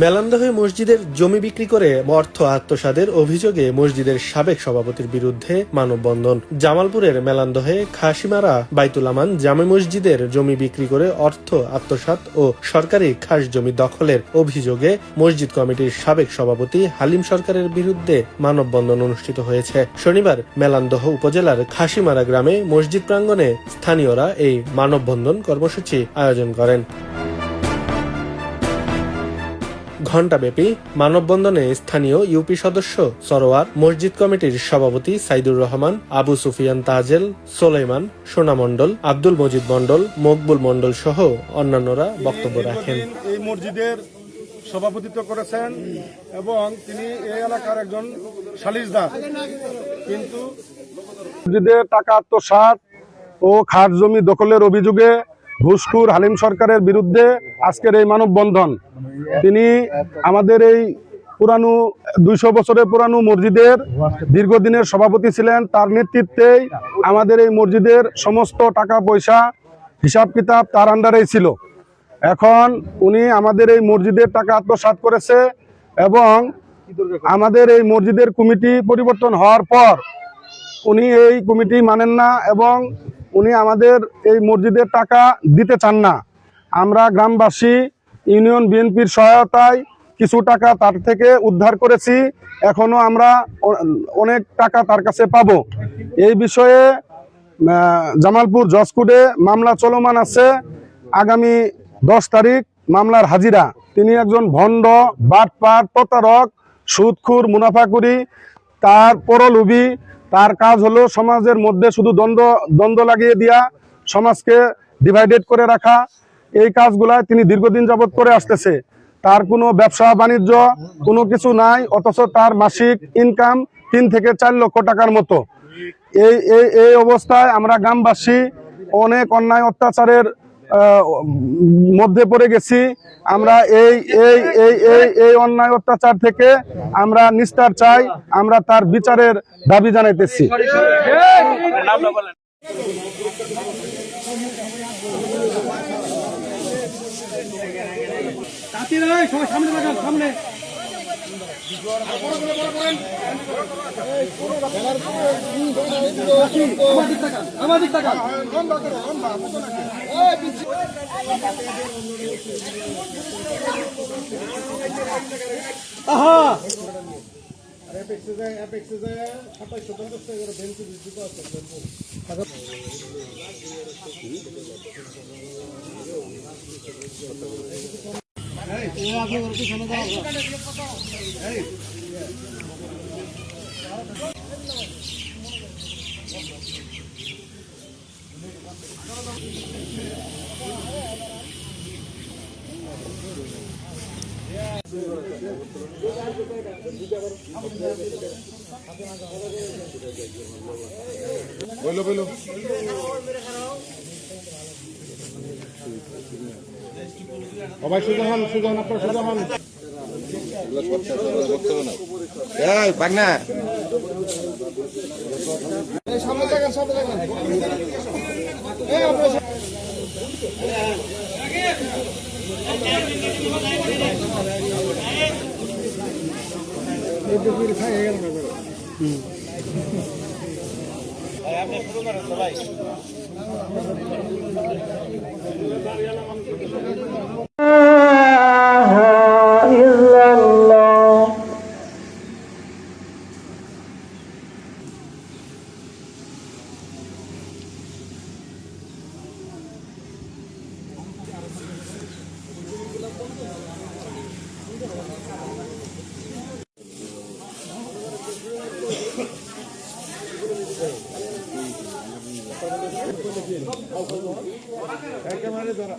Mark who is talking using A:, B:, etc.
A: মেলান্দহে মসজিদের জমি বিক্রি করে অর্থ আত্মসাতের অভিযোগে মসজিদের সাবেক সভাপতির বিরুদ্ধে মানববন্ধন। জামালপুরের মেলান্দহে খাসিমারা বাইতুল আমান জামে মসজিদের জমি বিক্রি করে অর্থ আত্মসাৎ ও সরকারি খাস জমি দখলের অভিযোগে মসজিদ কমিটির সাবেক সভাপতি হালিম সরকারের বিরুদ্ধে মানববন্ধন অনুষ্ঠিত হয়েছে। শনিবার মেলান্দহ উপজেলার খাসিমারা গ্রামে মসজিদ প্রাঙ্গণে স্থানীয়রা এই মানববন্ধন কর্মসূচি আয়োজন করেন। ঘণ্টাব্যাপী মানববন্ধনে স্থানীয় ইউপি সদস্য সরোয়ার, মসজিদ কমিটির সভাপতি সাইদুর রহমান, আবু সুফিয়ান তাজেল, সোলাইমান, সোনা মণ্ডল, আব্দুল মজিদ মণ্ডল, মকবুল মণ্ডল সহ অন্যান্যরা বক্তব্য রাখেন।
B: এই মসজিদের সভাপতিত্ব করেছেন এবং তিনি এই এলাকার একজন সালিসদার, কিন্তু মসজিদের টাকা আত্মসাৎ ও খাস জমি দখলের অভিযোগে ঘুষখোর হালিম সরকারের বিরুদ্ধে আজকের এই মানববন্ধন। তিনি আমাদের এই পুরানো 200 বছরের পুরানো মসজিদের দীর্ঘদিনের সভাপতি ছিলেন। তার নেতৃত্বেই আমাদের এই মসজিদের সমস্ত টাকা পয়সা হিসাব কিতাব তার আন্ডারেই ছিল। এখন উনি আমাদের এই মসজিদের টাকা আত্মসাৎ করেছে এবং আমাদের এই মসজিদের কমিটি পরিবর্তন হওয়ার পর উনি এই কমিটি মানেন না এবং উনি আমাদের এই মসজিদের টাকা দিতে চান না। আমরা গ্রামবাসী ইউনিয়ন বিএনপির সহায়তায় কিছু টাকা তার থেকে উদ্ধার করেছি। এখনো আমরা অনেক টাকা তার কাছে পাবো। এই বিষয়ে জামালপুর জজ কোর্টে মামলা চলমান আছে। আগামী 10 তারিখ মামলার হাজিরা। তিনি একজন ভণ্ড, বাটপার, প্রতারক, সুদখোর, মুনাফাকুরি, তার পরলোভী। তার কাজ হলো সমাজের মধ্যে শুধু দ্বন্দ্ব লাগিয়ে দিয়া সমাজকে ডিভাইডেড করে রাখা। এই কাজগুলায় তিনি দীর্ঘদিন যাবৎ করে আসতেছে। তার কোনো ব্যবসা বাণিজ্য কোনো কিছু নাই, অথচ তার মাসিক ইনকাম 3 থেকে 4 লক্ষ টাকার মতো। এই অবস্থায় আমরা গ্রামবাসী অনেক অন্যায় অত্যাচারের মধ্যে পড়ে গেছি। আমরা এই অন্যায় অত্যাচার থেকে আমরা নিস্তার চাই। আমরা তার বিচারের দাবি জানাইতেছি। বলো সবাই সোজা হন, আপনার সোজা হন। সামনে দেখেন, আপনি শুরু করেন সবাই। ক্যামেরা ধরা